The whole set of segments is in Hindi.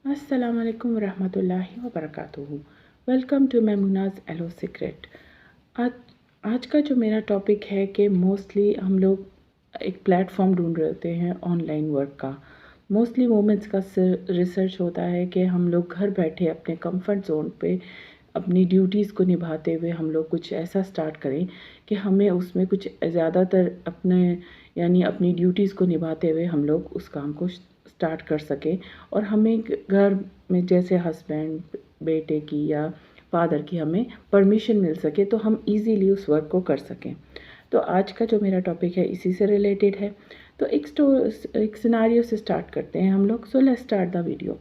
अस्सलाम वालेकुम रहमतुल्लाहि व बरकातुहू। Welcome to Maimoona's aloe secret. आज आज का जो मेरा टॉपिक है कि मोस्टली हम लोग एक प्लेटफॉर्म ढूंढ रहे होते हैं ऑनलाइन वर्क का। मोस्टली वुमेंस का रिसर्च होता है कि हम लोग घर बैठे अपने कंफर्ट जोन पे अपनी ड्यूटीज़ को निभाते हुए हम लोग कुछ ऐसा स्टार्ट करें कि हमें उसमें कुछ ज़्यादातर अपनी ड्यूटीज़ को निभाते हुए हम लोग उस काम को स्टार्ट कर सकें और हमें घर में जैसे हस्बैंड बेटे की या फादर की हमें परमिशन मिल सके तो हम इजीली उस वर्क को कर सकें। तो आज का जो मेरा टॉपिक है इसी से रिलेटेड है। तो एक सिनारियो से स्टार्ट करते हैं हम लोग। So let's start the video.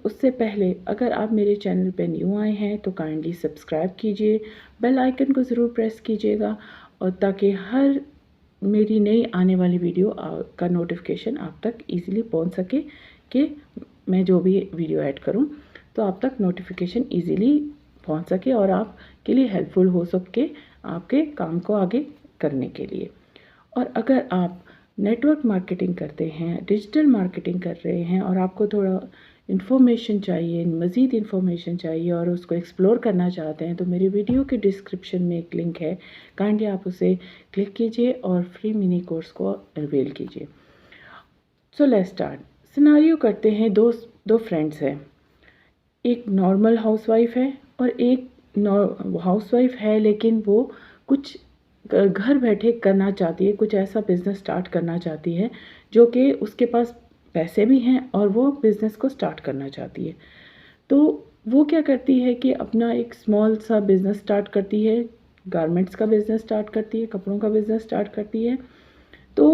उससे पहले अगर आप मेरे चैनल पे न्यू आए हैं तो काइंडली सब्सक्राइब कीजिए, बेल आइकन को ज़रूर प्रेस कीजिएगा और ताकि हर मेरी नई आने वाली वीडियो का नोटिफिकेशन आप तक इजीली पहुंच सके कि मैं जो भी वीडियो ऐड करूं तो आप तक नोटिफिकेशन इजीली पहुंच सके और आपके लिए हेल्पफुल हो सके आपके काम को आगे करने के लिए। और अगर आप नेटवर्क मार्केटिंग करते हैं, डिजिटल मार्केटिंग कर रहे हैं और आपको थोड़ा इन्फॉर्मेशन चाहिए, मज़ीद इन्फॉर्मेशन चाहिए और उसको एक्सप्लोर करना चाहते हैं तो मेरी वीडियो के डिस्क्रिप्शन में एक लिंक है, काइंडली आप उसे क्लिक कीजिए और फ्री मिनी कोर्स को अवेल कीजिए। So let's start. सिनारियो करते हैं, दो फ्रेंड्स हैं। एक नॉर्मल हाउसवाइफ है और एक हाउसवाइफ है लेकिन वो कुछ घर बैठे करना चाहती है, कुछ ऐसा बिज़नेस स्टार्ट करना चाहती है जो कि उसके पास पैसे भी हैं और वो बिज़नेस को स्टार्ट करना चाहती है। तो वो क्या करती है कि अपना एक स्मॉल सा बिज़नेस स्टार्ट करती है, गारमेंट्स का बिज़नेस स्टार्ट करती है, कपड़ों का बिज़नेस स्टार्ट करती है। तो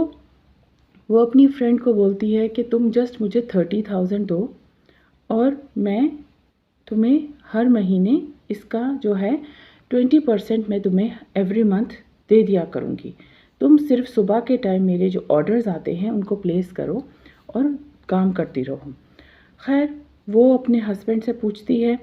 वो अपनी फ्रेंड को बोलती है कि तुम जस्ट मुझे 30,000 दो और मैं तुम्हें हर महीने इसका जो है 20% मैं तुम्हें एवरी मंथ दे दिया करूँगी। तुम सिर्फ सुबह के टाइम मेरे जो ऑर्डर्स आते हैं उनको प्लेस करो और काम करती रहो। खैर वो अपने हस्बैंड से पूछती है,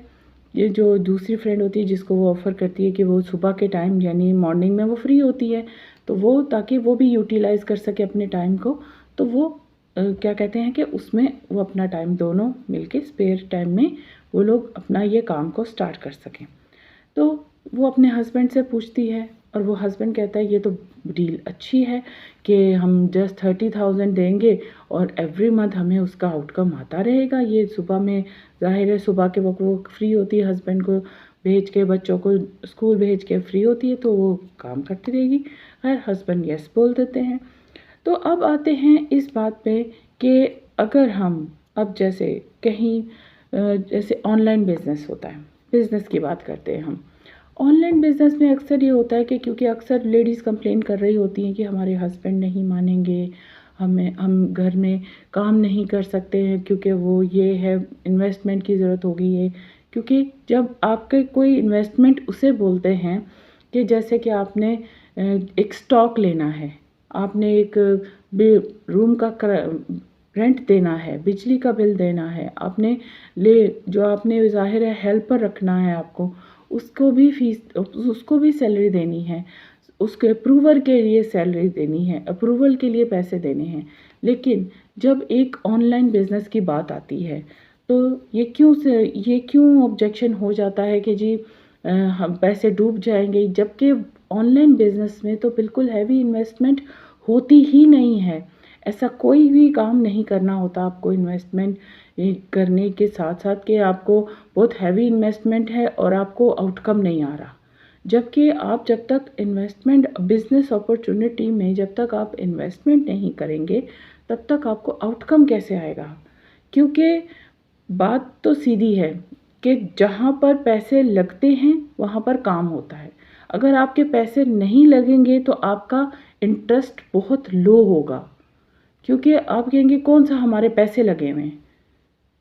ये जो दूसरी फ्रेंड होती है जिसको वो ऑफ़र करती है कि वो सुबह के टाइम यानी मॉर्निंग में वो फ्री होती है तो वो ताकि वो भी यूटिलाइज़ कर सके अपने टाइम को, तो वो क्या कहते हैं कि उसमें वो अपना टाइम दोनों मिलके स्पेयर टाइम में वो लोग अपना ये काम को स्टार्ट कर सकें। तो वो अपने हस्बैंड से पूछती है और वो हस्बैंड कहता है ये तो डील अच्छी है कि हम जस्ट 30,000 देंगे और एवरी मंथ हमें उसका आउटकम आता रहेगा। ये सुबह में ज़ाहिर है सुबह के वक्त वो फ्री होती है, हस्बैंड को भेज के बच्चों को स्कूल भेज के फ्री होती है तो वो काम करती रहेगी। खैर हस्बैंड यस बोल देते हैं। तो अब आते हैं इस बात पे कि अगर हम अब जैसे कहीं जैसे ऑनलाइन बिज़नेस होता है, बिज़नेस की बात करते हैं हम। ऑनलाइन बिज़नेस में अक्सर ये होता है कि क्योंकि अक्सर लेडीज़ कंप्लेन कर रही होती हैं कि हमारे हस्बैंड नहीं मानेंगे, हम घर में काम नहीं कर सकते हैं क्योंकि वो ये है इन्वेस्टमेंट की ज़रूरत होगी ये। क्योंकि जब आपके कोई इन्वेस्टमेंट उसे बोलते हैं कि जैसे कि आपने एक स्टॉक लेना है, आपने एक रूम का रेंट देना है, बिजली का बिल देना है, जो आपने ज़ाहिर है हेल्पर रखना है आपको, उसको भी सैलरी देनी है, उसके अप्रूवल के लिए सैलरी देनी है, अप्रूवल के लिए पैसे देने हैं। लेकिन जब एक ऑनलाइन बिज़नेस की बात आती है तो ये क्यों ऑब्जेक्शन हो जाता है कि जी हम पैसे डूब जाएंगे, जबकि ऑनलाइन बिज़नेस में तो बिल्कुल हैवी इन्वेस्टमेंट होती ही नहीं है। ऐसा कोई भी काम नहीं करना होता आपको इन्वेस्टमेंट करने के साथ साथ कि आपको बहुत हैवी इन्वेस्टमेंट है और आपको आउटकम नहीं आ रहा। जबकि आप जब तक इन्वेस्टमेंट बिज़नेस अपॉर्चुनिटी में जब तक आप इन्वेस्टमेंट नहीं करेंगे तब तक आपको आउटकम कैसे आएगा? क्योंकि बात तो सीधी है कि जहाँ पर पैसे लगते हैं वहाँ पर काम होता है। अगर आपके पैसे नहीं लगेंगे तो आपका इंटरेस्ट बहुत लो होगा, क्योंकि आप कहेंगे कौन सा हमारे पैसे लगे हुए हैं।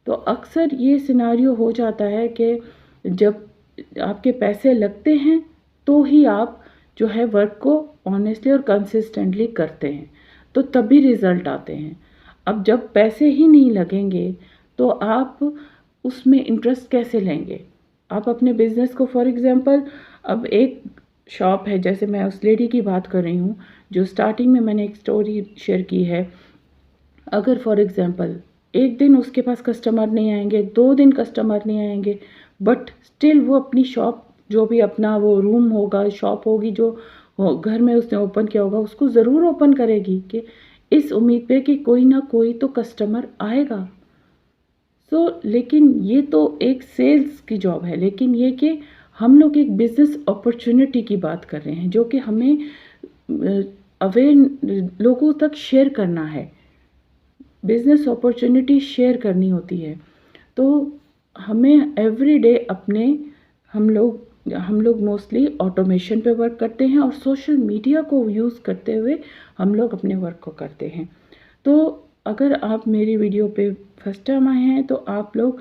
तो अक्सर ये सिनारियो हो जाता है कि जब आपके पैसे लगते हैं तो ही आप जो है वर्क को ऑनेस्टली और कंसिस्टेंटली करते हैं, तो तभी रिज़ल्ट आते हैं। अब जब पैसे ही नहीं लगेंगे तो आप उसमें इंटरेस्ट कैसे लेंगे? आप अपने बिज़नेस को फॉर एग्ज़ाम्पल अब एक शॉप है, जैसे मैं उस लेडी की बात कर रही हूँ जो स्टार्टिंग में मैंने एक स्टोरी शेयर की है। अगर फॉर एग्ज़ाम्पल एक दिन उसके पास कस्टमर नहीं आएंगे, 2 दिन कस्टमर नहीं आएंगे, बट स्टिल वो अपनी शॉप, जो भी अपना वो रूम होगा, शॉप होगी जो घर में उसने ओपन किया होगा, उसको ज़रूर ओपन करेगी कि इस उम्मीद पे कि कोई ना कोई तो कस्टमर आएगा। लेकिन ये तो एक सेल्स की जॉब है, लेकिन ये कि हम लोग एक बिज़नेस अपॉर्चुनिटी की बात कर रहे हैं जो कि हमें अवेयर लोगों तक शेयर करना है, बिज़नेस अपॉर्चुनिटी शेयर करनी होती है। तो हमें एवरीडे अपने हम लोग मोस्टली ऑटोमेशन पे वर्क करते हैं और सोशल मीडिया को यूज़ करते हुए हम लोग अपने वर्क को करते हैं। तो अगर आप मेरी वीडियो पे फर्स्ट टाइम आए हैं तो आप लोग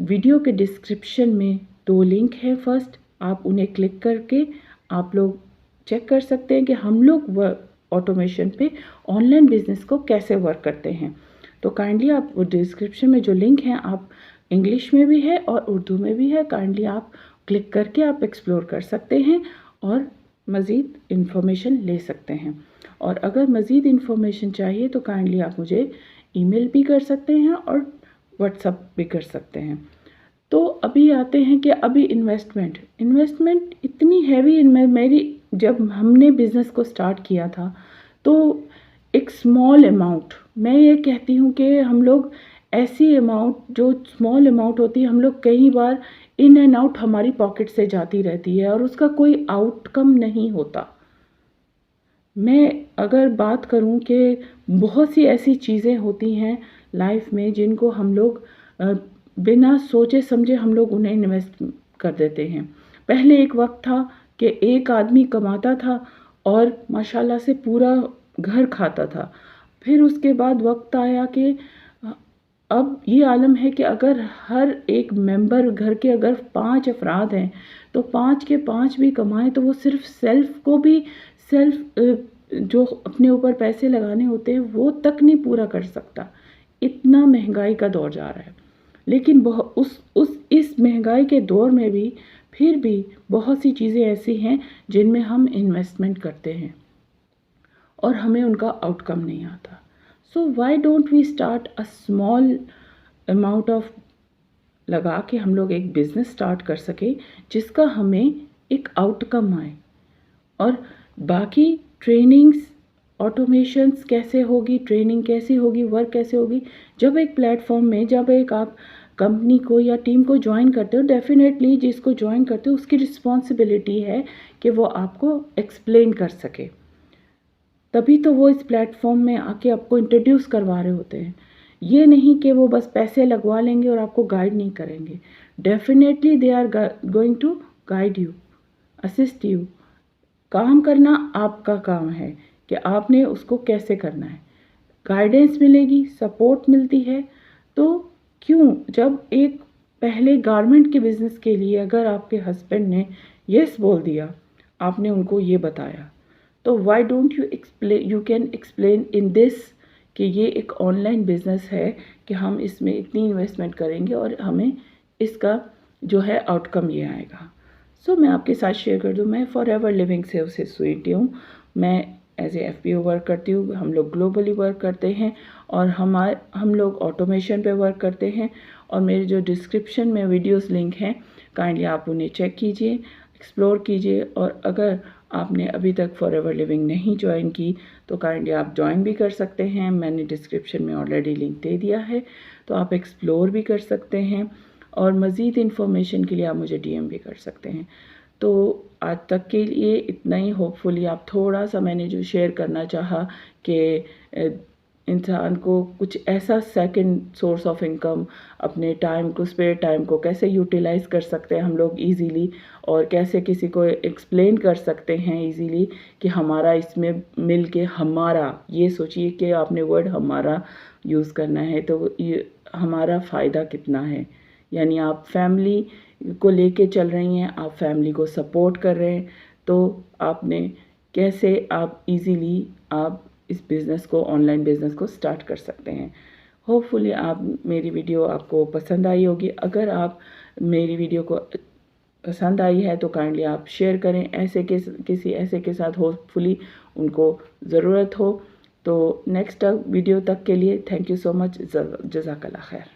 वीडियो के डिस्क्रिप्शन में 2 लिंक है। फर्स्ट, आप उन्हें क्लिक करके आप लोग चेक कर सकते हैं कि हम लोग ऑटोमेशन पे ऑनलाइन बिजनेस को कैसे वर्क करते हैं। तो काइंडली आप डिस्क्रिप्शन में जो लिंक है, आप इंग्लिश में भी है और उर्दू में भी है, काइंडली आप क्लिक करके आप एक्सप्लोर कर सकते हैं और मज़ीद इन्फॉर्मेशन ले सकते हैं। और अगर मज़ीद इन्फॉर्मेशन चाहिए तो काइंडली आप मुझे ईमेल भी कर सकते हैं और व्हाट्सअप भी कर सकते हैं। तो अभी आते हैं कि अभी इन्वेस्टमेंट इतनी हैवी मेरी जब हमने बिज़नेस को स्टार्ट किया था तो एक स्मॉल अमाउंट, मैं ये कहती हूँ कि हम लोग ऐसी अमाउंट जो स्मॉल अमाउंट होती है, हम लोग कई बार इन एंड आउट हमारी पॉकेट से जाती रहती है और उसका कोई आउटकम नहीं होता। मैं अगर बात करूं कि बहुत सी ऐसी चीज़ें होती हैं लाइफ में जिनको हम लोग बिना सोचे समझे हम लोग उन्हें इन्वेस्ट कर देते हैं। पहले एक वक्त था कि एक आदमी कमाता था और माशाल्लाह से पूरा घर खाता था। फिर उसके बाद वक्त आया कि अब ये आलम है कि अगर हर एक मेंबर घर के अगर 5 अफराद हैं तो 5 के 5 भी कमाएं तो वो सिर्फ सेल्फ को भी जो अपने ऊपर पैसे लगाने होते हैं वो तक नहीं पूरा कर सकता। इतना महंगाई का दौर जा रहा है, लेकिन इस महंगाई के दौर में भी फिर भी बहुत सी चीज़ें ऐसी हैं जिनमें हम इन्वेस्टमेंट करते हैं और हमें उनका आउटकम नहीं आता। So why don't we start a small amount of लगा के हम लोग एक बिज़नेस स्टार्ट कर सके जिसका हमें एक आउटकम आए। और बाकी ट्रेनिंग्स, ऑटोमेशंस कैसे होगी, ट्रेनिंग कैसी होगी, वर्क कैसे होगी, जब एक प्लेटफॉर्म में जब एक आप कंपनी को या टीम को ज्वाइन करते हो, डेफिनेटली जिसको ज्वाइन करते हो उसकी रिस्पॉन्सिबिलिटी है कि वो आपको एक्सप्लेन कर सके, तभी तो वो इस प्लेटफॉर्म में आके आपको इंट्रोड्यूस करवा रहे होते हैं। ये नहीं कि वो बस पैसे लगवा लेंगे और आपको गाइड नहीं करेंगे। Definitely they are going to guide you, assist you. काम करना आपका काम है कि आपने उसको कैसे करना है। गाइडेंस मिलेगी, सपोर्ट मिलती है। तो क्यों, जब एक पहले गारमेंट के बिज़नेस के लिए अगर आपके हस्बैंड ने यस बोल दिया, आपने उनको ये बताया, तो why don't you can explain in this कि ये एक ऑनलाइन बिज़नेस है कि हम इसमें इतनी इन्वेस्टमेंट करेंगे और हमें इसका जो है आउटकम ये आएगा। मैं आपके साथ शेयर कर दूँ, मैं फॉरएवर लिविंग से स्वीटी हूँ। मैं एज ए FPO वर्क करती हूँ। हम लोग ग्लोबली वर्क करते हैं और हम लोग ऑटोमेशन पे वर्क करते हैं। और मेरे जो डिस्क्रिप्शन में वीडियोस लिंक हैं, काइंडली आप उन्हें चेक कीजिए, एक्सप्लोर कीजिए। और अगर आपने अभी तक फॉरएवर लिविंग नहीं ज्वाइन की तो काइंडली आप ज्वाइन भी कर सकते हैं। मैंने डिस्क्रिप्शन में ऑलरेडी लिंक दे दिया है, तो आप एक्सप्लोर भी कर सकते हैं और मज़ीद इन्फॉर्मेशन के लिए आप मुझे DM भी कर सकते हैं। तो आज तक के लिए इतना ही। होपफुली आप थोड़ा सा, मैंने जो शेयर करना चाहा कि इंसान को कुछ ऐसा सेकंड सोर्स ऑफ इनकम, अपने टाइम को, स्पेयर टाइम को कैसे यूटिलाइज़ कर सकते हैं हम लोग इजीली, और कैसे किसी को एक्सप्लेन कर सकते हैं इजीली कि हमारा इसमें मिल के, हमारा, ये सोचिए कि आपने वर्ड हमारा यूज़ करना है, तो ये हमारा फ़ायदा कितना है। यानी आप फैमिली को लेके चल रही हैं, आप फैमिली को सपोर्ट कर रहे हैं, तो आपने कैसे आप इजीली आप इस बिज़नेस को, ऑनलाइन बिज़नेस को स्टार्ट कर सकते हैं। होपफुली आप मेरी वीडियो आपको पसंद आई होगी। अगर आप मेरी वीडियो को पसंद आई है तो काइंडली आप शेयर करें ऐसे किसी ऐसे के साथ, होपफुली उनको ज़रूरत हो। तो नेक्स्ट वीडियो तक के लिए थैंक यू सो मच। जज़ाकल्लाह खैर।